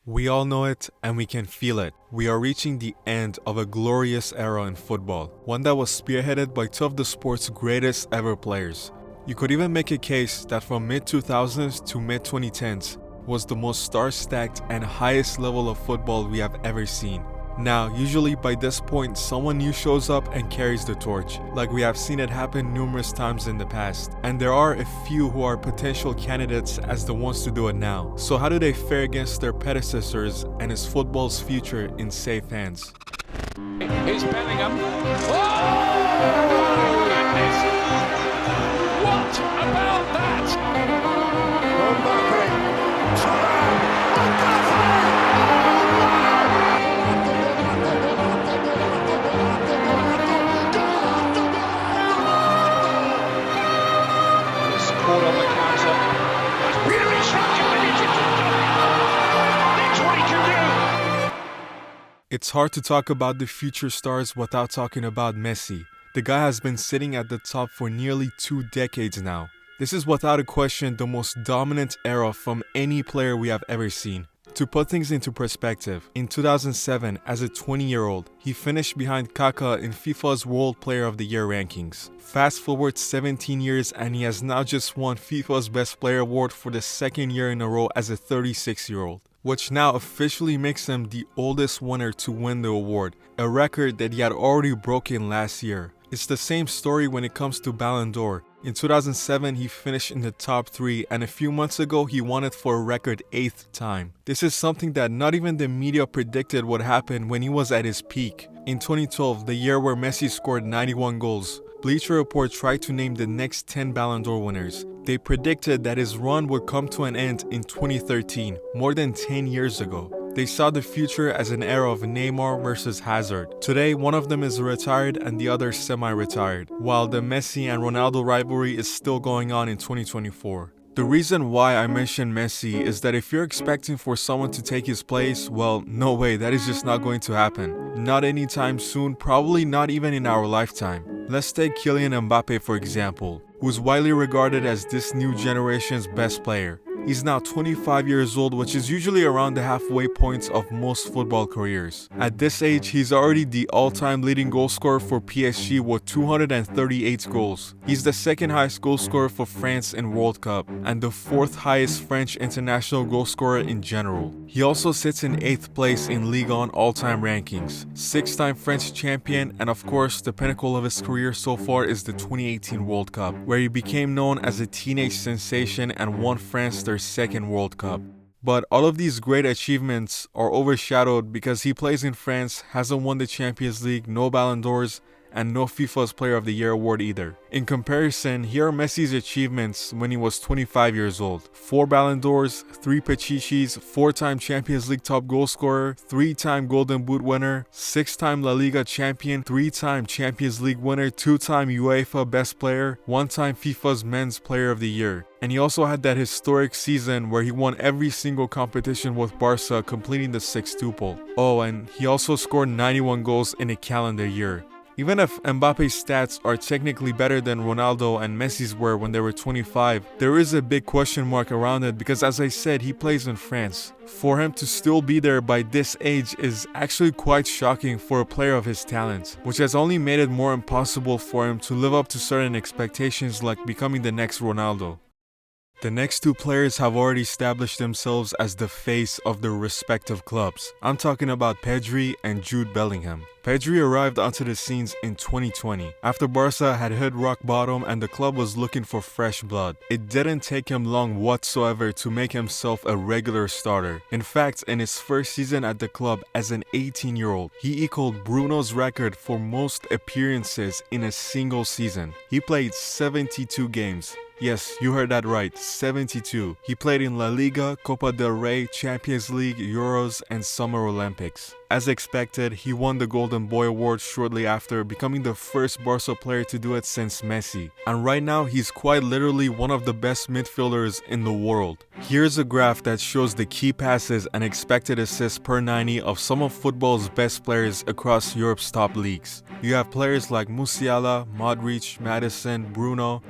We all know it and we can feel it. We are reaching the end of a glorious era in football, one that was spearheaded by two of the sport's greatest ever players. You could even make a case that from mid-2000s to mid-2010s was the most star-stacked and highest level of football we have ever seen. Now, usually by this point, someone new shows up and carries the torch, like we have seen it happen numerous times in the past. And there are a few who are potential candidates as the ones to do it now. So how do they fare against their predecessors, and is football's future in safe hands? Here's Bellingham. Oh, goodness! What about that? Caught on the counter. Really struck him. That's what he can do. It's hard to talk about the future stars without talking about Messi. The guy has been sitting at the top for nearly 2 decades now. This is without a question the most dominant era from any player we have ever seen. To put things into perspective, in 2007, as a 20-year-old, he finished behind Kaká in FIFA's World Player of the Year rankings. Fast forward 17 years and he has now just won FIFA's Best Player award for the second year in a row as a 36-year-old, which now officially makes him the oldest winner to win the award, a record that he had already broken last year. It's the same story when it comes to Ballon d'Or. In 2007, he finished in the top 3, and a few months ago, he won it for a record 8th time. This is something that not even the media predicted would happen when he was at his peak. In 2012, the year where Messi scored 91 goals, Bleacher Report tried to name the next 10 Ballon d'Or winners. They predicted that his run would come to an end in 2013, more than 10 years ago. They saw the future as an era of Neymar versus Hazard. Today, one of them is retired and the other semi-retired, while the Messi and Ronaldo rivalry is still going on in 2024. The reason why I mention Messi is that if you're expecting for someone to take his place, well, no way, that is just not going to happen. Not anytime soon, probably not even in our lifetime. Let's take Kylian Mbappe for example, who's widely regarded as this new generation's best player. He's now 25 years old, which is usually around the halfway point of most football careers. At this age, he's already the all-time leading goal scorer for PSG with 238 goals. He's the second highest goal scorer for France in World Cup, and the 4th highest French international goal scorer in general. He also sits in 8th place in Ligue 1 all-time rankings, 6-time French champion, and of course, the pinnacle of his career so far is the 2018 World Cup, where he became known as a teenage sensation and won France their 2nd World Cup. But all of these great achievements are overshadowed because he plays in France, hasn't won the Champions League, no Ballon d'Ors, and no FIFA's Player of the Year award either. In comparison, here are Messi's achievements when he was 25 years old. 4 Ballon d'Ors, 3 Pichichis, 4-time Champions League top goal scorer, 3-time Golden Boot winner, 6-time La Liga champion, 3-time Champions League winner, 2-time UEFA Best Player, 1-time FIFA's Men's Player of the Year. And he also had that historic season where he won every single competition with Barca, completing the sextuple. Oh, and he also scored 91 goals in a calendar year. Even if Mbappe's stats are technically better than Ronaldo and Messi's were when they were 25, there is a big question mark around it because, as I said, he plays in France. For him to still be there by this age is actually quite shocking for a player of his talent, which has only made it more impossible for him to live up to certain expectations like becoming the next Ronaldo. The next 2 players have already established themselves as the face of their respective clubs. I'm talking about Pedri and Jude Bellingham. Pedri arrived onto the scenes in 2020, after Barca had hit rock bottom and the club was looking for fresh blood. It didn't take him long whatsoever to make himself a regular starter. In fact, in his first season at the club as an 18-year-old, he equaled Bruno's record for most appearances in a single season. He played 72 games. Yes, you heard that right, 72. He played in La Liga, Copa del Rey, Champions League, Euros, and Summer Olympics. As expected, he won the Golden Boy Award shortly after, becoming the first Barca player to do it since Messi. And right now, he's quite literally one of the best midfielders in the world. Here's a graph that shows the key passes and expected assists per 90 of some of football's best players across Europe's top leagues. You have players like Musiala, Modric, Maddison, Bruno,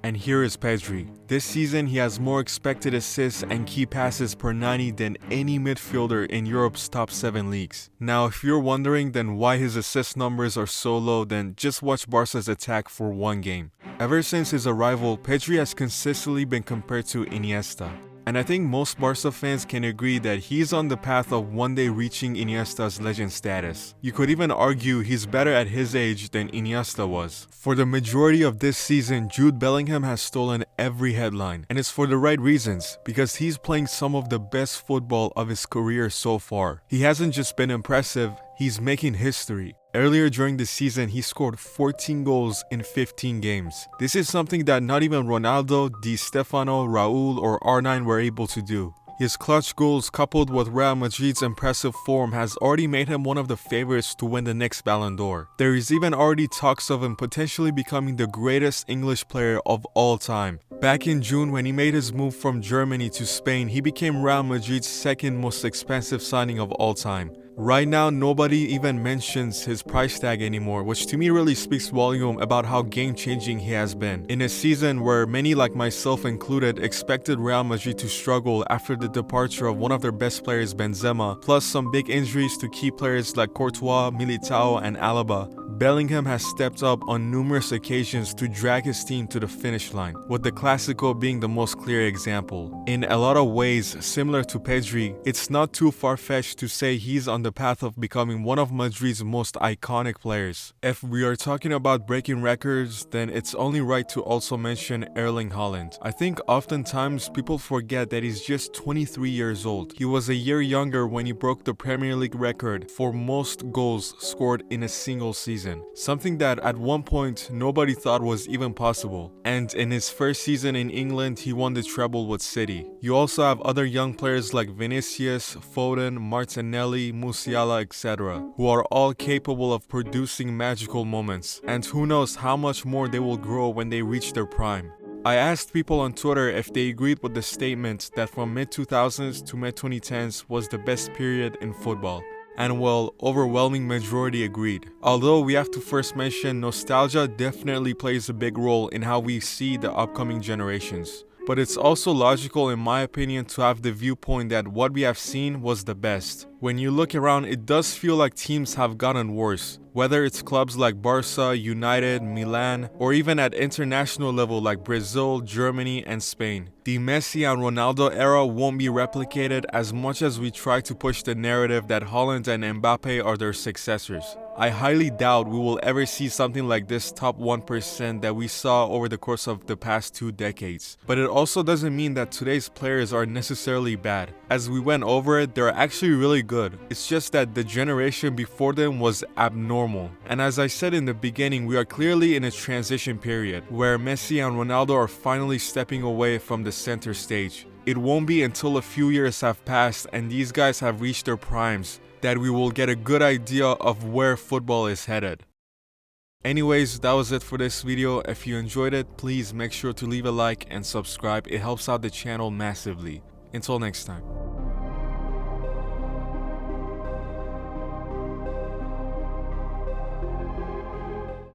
And here is Pedri. This season, he has more expected assists and key passes per 90 than any midfielder in Europe's top 7 leagues. Now, if you're wondering then why his assist numbers are so low, then just watch Barca's attack for one game. Ever since his arrival, Pedri has consistently been compared to Iniesta. And I think most Barca fans can agree that he's on the path of one day reaching Iniesta's legend status. You could even argue he's better at his age than Iniesta was. For the majority of this season, Jude Bellingham has stolen every headline. And it's for the right reasons, because he's playing some of the best football of his career so far. He hasn't just been impressive, he's making history. Earlier during the season, he scored 14 goals in 15 games. This is something that not even Ronaldo, Di Stefano, Raul, or R9 were able to do. His clutch goals coupled with Real Madrid's impressive form has already made him one of the favorites to win the next Ballon d'Or. There is even already talks of him potentially becoming the greatest English player of all time. Back in June, when he made his move from Germany to Spain, he became Real Madrid's second most expensive signing of all time. Right now, nobody even mentions his price tag anymore, which to me really speaks volume about how game-changing he has been. In a season where many, like myself included, expected Real Madrid to struggle after the departure of one of their best players, Benzema, plus some big injuries to key players like Courtois, Militao, and Alaba, Bellingham has stepped up on numerous occasions to drag his team to the finish line, with the Clásico being the most clear example. In a lot of ways, similar to Pedri, it's not too far-fetched to say he's on the path of becoming one of Madrid's most iconic players. If we are talking about breaking records, then it's only right to also mention Erling Haaland. I think oftentimes people forget that he's just 23 years old. He was a year younger when he broke the Premier League record for most goals scored in a single season. Something that at one point nobody thought was even possible. And in his first season in England, he won the treble with City. You also have other young players like Vinicius, Foden, Martinelli, Musiala, etc., who are all capable of producing magical moments. And who knows how much more they will grow when they reach their prime. I asked people on Twitter if they agreed with the statement that from mid-2000s to mid-2010s was the best period in football. And well, overwhelming majority agreed. Although we have to first mention nostalgia definitely plays a big role in how we see the upcoming generations. But it's also logical in my opinion to have the viewpoint that what we have seen was the best. When you look around, it does feel like teams have gotten worse. Whether it's clubs like Barca, United, Milan, or even at international level like Brazil, Germany, and Spain. The Messi and Ronaldo era won't be replicated as much as we try to push the narrative that Haaland and Mbappe are their successors. I highly doubt we will ever see something like this top 1% that we saw over the course of the past 2 decades. But it also doesn't mean that today's players are necessarily bad. As we went over it, they're actually really good. It's just that the generation before them was abnormal. And as I said in the beginning, we are clearly in a transition period where Messi and Ronaldo are finally stepping away from the center stage. It won't be until a few years have passed and these guys have reached their primes that we will get a good idea of where football is headed. Anyways, that was it for this video. If you enjoyed it, please make sure to leave a like and subscribe. It helps out the channel massively. Until next time.